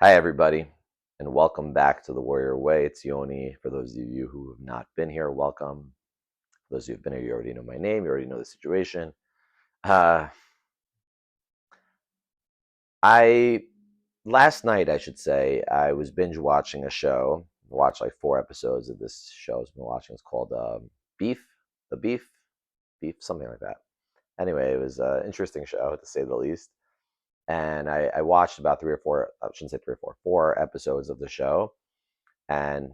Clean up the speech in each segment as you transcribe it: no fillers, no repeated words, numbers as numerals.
Hi, everybody, and welcome back to the Warrior Way. It's Yoni. For those of you who have not been here, welcome. For those of you who've been here, you already know my name, you already know the situation. Uh, I Last night, I should say, I was binge watching a show. I watched like 4 episodes of this show I've been watching. It's called Beef, the Beef, something like that. Anyway, it was an interesting show to say the least. And I watched about three or four, I shouldn't say three or four, 4 episodes of the show. And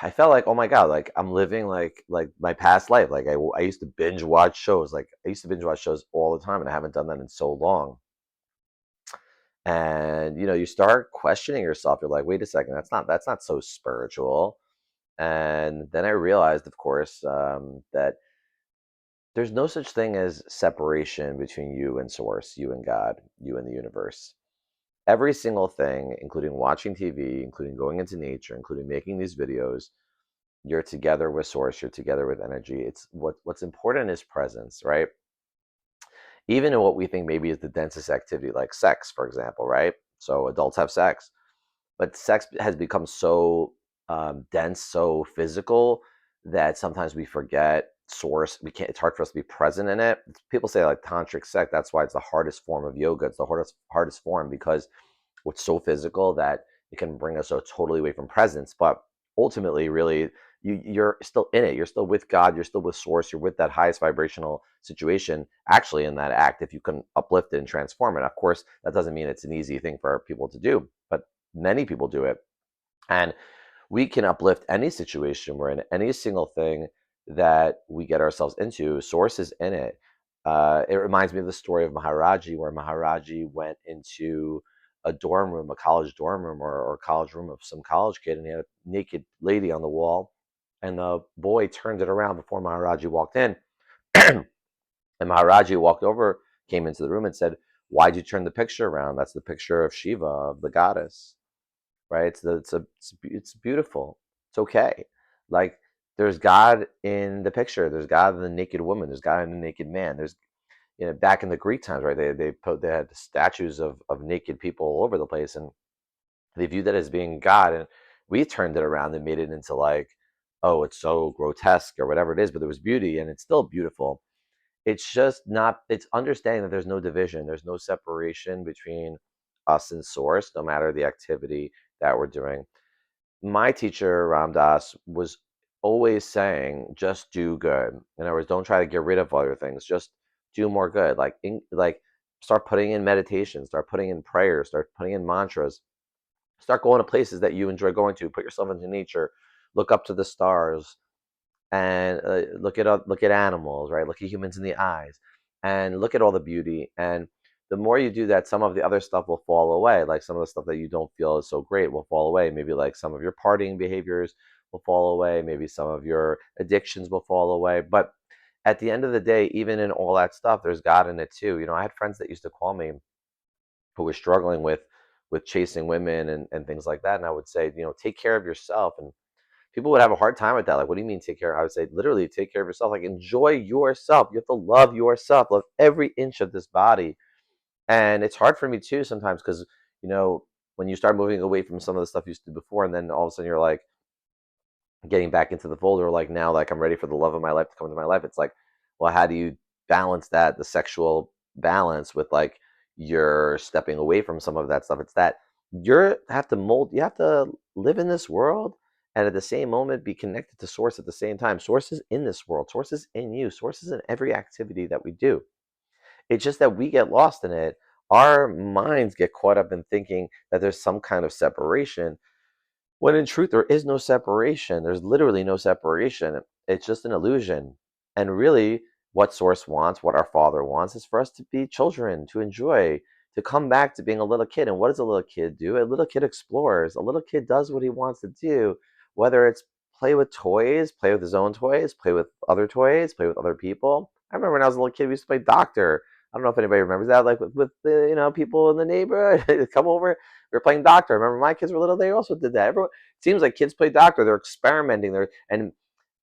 I felt like, oh my God, like I'm living like my past life. I used to binge watch shows. Like I used to binge watch shows all the time, and I haven't done that in so long. And you start questioning yourself. You're like, wait a second, that's not so spiritual. And then I realized, of course, that there's no such thing as separation between you and Source, you and God, you and the universe. Every single thing, including watching TV, including going into nature, including making these videos, you're together with source, you're together with energy. It's what's important is presence, right? Even in what we think maybe is the densest activity, like sex, for example, right? So adults have sex, but sex has become so dense, so physical, that sometimes we forget source. We can't, it's hard for us to be present in it. People say like tantric sex, that's why it's the hardest form of yoga. It's the hardest form because it's so physical that it can bring us so totally away from presence. But ultimately, really, you're still in it. You're still with God. You're still with Source. You're with that highest vibrational situation. Actually, in that act, if you can uplift it and transform it, of course, that doesn't mean it's an easy thing for people to do, but many people do it, and we can uplift any situation we're in, any single thing that we get ourselves into. Source is in it. It reminds me of the story of Maharaji, where Maharaji went into a dorm room, a college dorm room, or college room of some college kid, and he had a naked lady on the wall. And the boy turned it around before Maharaji walked in. And Maharaji walked over, came into the room, and said, "Why'd you turn the picture around? That's the picture of Shiva, of the goddess." Right? It's beautiful. It's okay. Like there's God in the picture. There's God in the naked woman. There's God in the naked man. There's back in the Greek times, right? They had statues of naked people all over the place, and they viewed that as being God. And we turned it around and made it into like, oh, it's so grotesque or whatever it is, but there was beauty, and it's still beautiful. It's just not. It's understanding that there's no division. There's no separation between us and Source, no matter the activity that we're doing. My teacher Ram Dass was always saying, just do good. In other words, don't try to get rid of other things. Just do more good. Like start putting in meditation, start putting in prayers, start putting in mantras, start going to places that you enjoy going to. Put yourself into nature, look up to the stars, and look at animals, right? Look at humans in the eyes, and look at all the beauty. And the more you do that, some of the other stuff will fall away. Like some of the stuff that you don't feel is so great will fall away. Maybe like some of your partying behaviors will fall away. Maybe some of your addictions will fall away. But at the end of the day, even in all that stuff, there's God in it too. I had friends that used to call me who were struggling with chasing women and things like that, and I would say, take care of yourself. And people would have a hard time with that. Like, what do you mean take care? I would say, literally, take care of yourself. Like, enjoy yourself. You have to love yourself. Love every inch of this body. And it's hard for me too sometimes because, you know, when you start moving away from some of the stuff you used to do before, and then all of a sudden you're like getting back into the fold, or like now, like I'm ready for the love of my life to come into my life. It's like, well, how do you balance that, the sexual balance, with like you're stepping away from some of that stuff? It's that you have to live in this world, and at the same moment be connected to Source at the same time. Source is in this world, Source is in you, Source is in every activity that we do. It's just that we get lost in it. Our minds get caught up in thinking that there's some kind of separation, when in truth, there is no separation. There's literally no separation. It's just an illusion. And really, what Source wants, what our Father wants, is for us to be children, to enjoy, to come back to being a little kid. And what does a little kid do? A little kid explores. A little kid does what he wants to do, whether it's play with toys, play with his own toys, toys, play with other people. I remember when I was a little kid, we used to play doctor. I don't know if anybody remembers that, like with the people in the neighborhood. They'd come over, we were playing doctor. I remember my kids were little, they also did that. Everyone, it seems like kids play doctor. They're experimenting.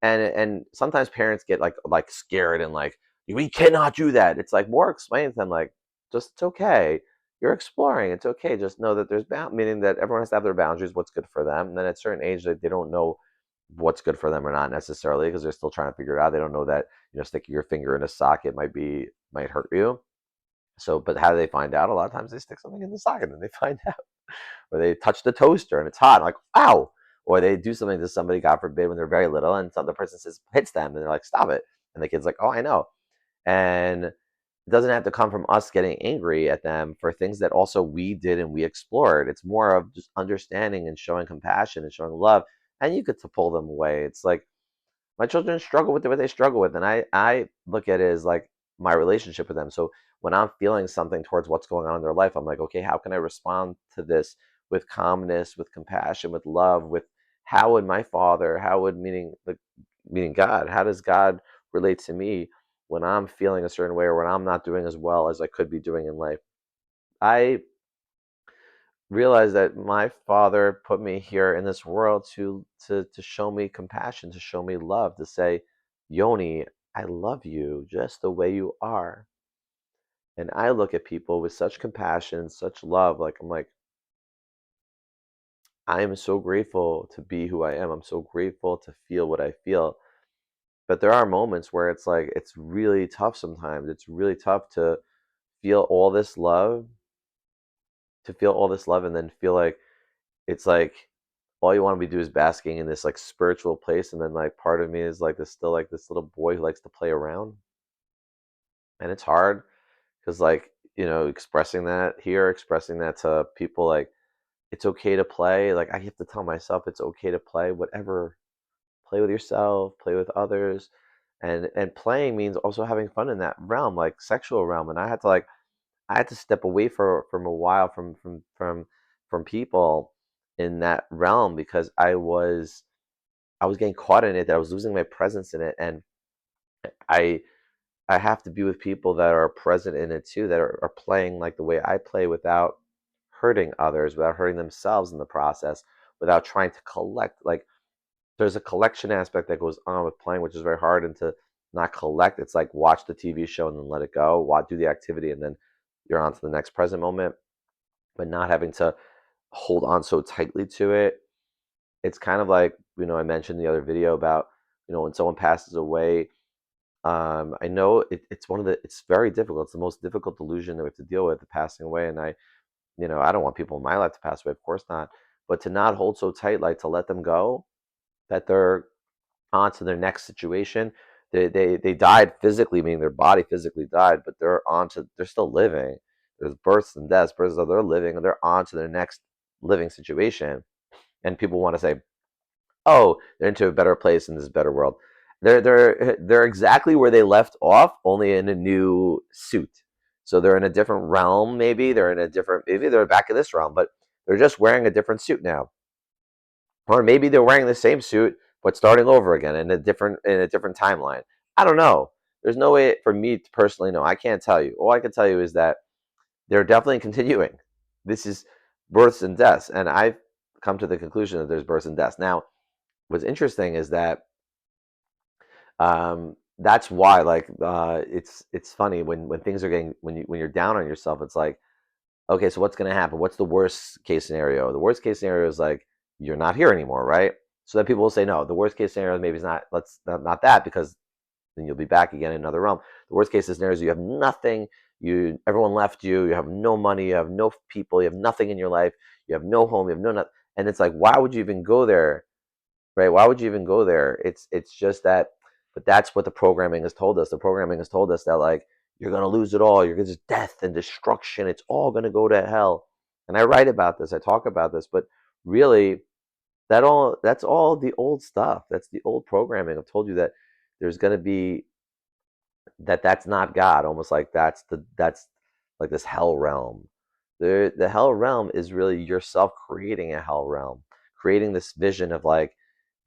And sometimes parents get like scared and like, we cannot do that. It's like, more explain to them, like, just it's okay. you're exploring. It's okay. Just know that there's meaning that everyone has to have their boundaries, what's good for them. And then at a certain age, they don't know what's good for them or not necessarily because they're still trying to figure it out. They don't know that, sticking your finger in a socket might hurt you. So, but how do they find out? A lot of times they stick something in the socket and they find out. Or they touch the toaster and it's hot, like, ow. Or they do something to somebody, God forbid, when they're very little, and some other person hits them, and they're like, stop it. And the kid's like, oh, I know. And it doesn't have to come from us getting angry at them for things that also we did and we explored. It's more of just understanding and showing compassion and showing love. And you get to pull them away. It's like my children struggle with what they struggle with, and I look at it as like my relationship with them. So when I'm feeling something towards what's going on in their life, I'm like, okay, how can I respond to this with calmness, with compassion, with love, with how would my father, how would meaning God, how does God relate to me when I'm feeling a certain way or when I'm not doing as well as I could be doing in life? I realize that my father put me here in this world to show me compassion, to show me love, to say, Yoni, I love you just the way you are. And I look at people with such compassion, such love, like I'm like, I am so grateful to be who I am. I'm so grateful to feel what I feel. But there are moments where it's like it's really tough sometimes. It's really tough feel all this love, to feel all this love and then feel like it's like all you want to be do is basking in this like spiritual place, and then like part of me is like this still like this little boy who likes to play around, and it's hard because like expressing that here, expressing that to people, like it's okay to play. Like I have to tell myself it's okay to play whatever, play with yourself, play with others, and playing means also having fun in that realm, like sexual realm. And I had to step away from a while from people in that realm because I was getting caught in it, that I was losing my presence in it, and I I have to be with people that are present in it too, that are playing like the way I play without hurting others, without hurting themselves in the process, without trying to collect. Like there's a collection aspect that goes on with playing, which is very hard, and to not collect. It's like watch the TV show and then let it go, watch do the activity, and then you're on to the next present moment, but not having to hold on so tightly to it. It's kind of like, I mentioned the other video about, when someone passes away. I know it's very difficult. It's the most difficult delusion that we have to deal with, the passing away. And I don't want people in my life to pass away, of course not. But to not hold so tight, like to let them go, that they're on to their next situation. They died physically, meaning their body physically died, but they're still living. There's births and deaths, they're living, and they're on to their next living situation. And people want to say, oh, they're into a better place in this better world. They're exactly where they left off, only in a new suit. So they're in a different realm, maybe they're back in this realm, but they're just wearing a different suit now. Or maybe they're wearing the same suit but starting over again in a different timeline. I don't know. There's no way for me to personally know. I can't tell you. All I can tell you is that they're definitely continuing. This is births and deaths, and I've come to the conclusion that there's births and deaths. Now, what's interesting is that that's why, like, it's funny when things are getting when you're down on yourself. It's like, okay, so what's going to happen? What's the worst case scenario? The worst case scenario is like you're not here anymore, right? So then people will say, no, the worst case scenario maybe is not that, because then you'll be back again in another realm. The worst case scenario is you have nothing. Everyone left you. You have no money. You have no people. You have nothing in your life. You have no home. You have no nothing. And it's like, why would you even go there? Right? Why would you even go there? It's just that, but that's what the programming has told us. The programming has told us that like you're gonna lose it all. You're gonna just death and destruction. It's all gonna go to hell. And I write about this. I talk about this, but really, that's all the old stuff. That's the old programming. I've told you that there's gonna be that's not God. Almost like that's like this hell realm. The hell realm is really yourself creating a hell realm, creating this vision of like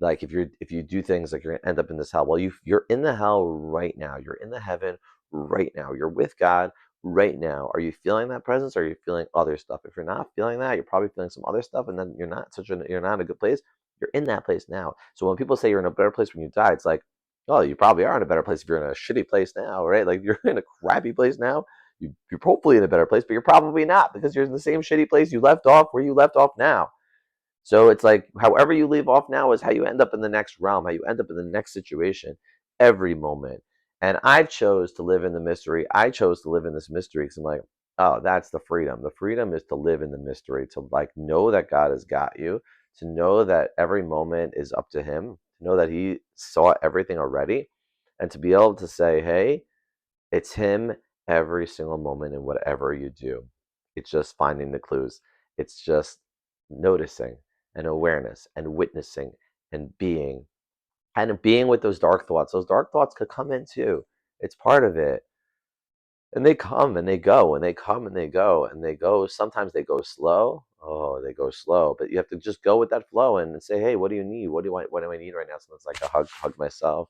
if you do things like you're gonna end up in this hell. Well, you're in the hell right now. You're in the heaven right now. You're with God right now. Are you feeling that presence? Or are you feeling other stuff? If you're not feeling that, you're probably feeling some other stuff, and then you're not in a good place. You're in that place now. So when people say you're in a better place when you die, it's like, oh, you probably are in a better place if you're in a shitty place now, right? Like you're in a crappy place now. You're hopefully in a better place, but you're probably not because you're in the same shitty place you left off where you left off now. So it's like however you leave off now is how you end up in the next realm, how you end up in the next situation every moment. And I chose to live in the mystery. I chose to live in this mystery because I'm like, oh, that's the freedom. The freedom is to live in the mystery, to like know that God has got you, to know that every moment is up to Him, to know that He saw everything already, and to be able to say, hey, it's Him every single moment in whatever you do. It's just finding the clues. It's just noticing and awareness and witnessing and being with those dark thoughts. Those dark thoughts could come in too. It's part of it. And they come and they go and they come and they go and they go. Sometimes they go slow. Oh, they go slow. But you have to just go with that flow and say, hey, what do you need? What do I need right now? Sometimes it's like a hug myself.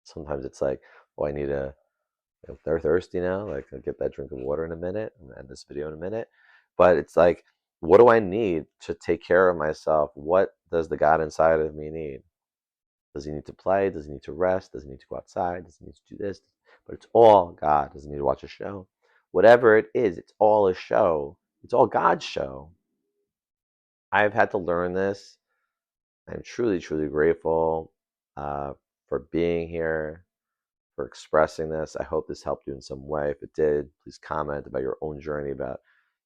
Sometimes it's like, oh, I need a if they're thirsty now, like I'll get that drink of water in a minute. I'm gonna end this video in a minute. But it's like, what do I need to take care of myself? What does the God inside of me need? Does he need to play? Does he need to rest? Does he need to go outside? Does he need to do this? But it's all God. Does he need to watch a show? Whatever it is, it's all a show. It's all God's show. I've had to learn this. I'm truly, truly grateful for being here, for expressing this. I hope this helped you in some way. If it did, please comment about your own journey, about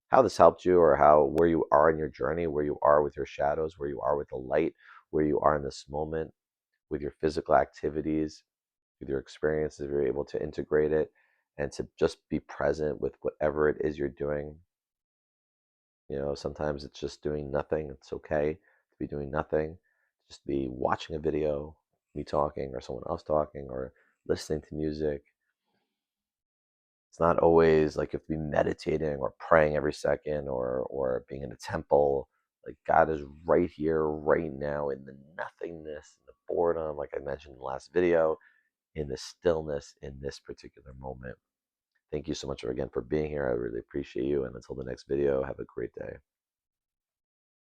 how this helped you or how where you are in your journey, where you are with your shadows, where you are with the light, where you are in this moment, with your physical activities, with your experiences, if you're able to integrate it and to just be present with whatever it is you're doing. Sometimes it's just doing nothing. It's okay to be doing nothing. Just be watching a video, me talking, or someone else talking, or listening to music. It's not always like you have to be meditating or praying every second or being in a temple. Like God is right here, right now, in the nothingness, in the boredom, like I mentioned in the last video, in the stillness in this particular moment. Thank you so much again for being here. I really appreciate you. And until the next video, have a great day.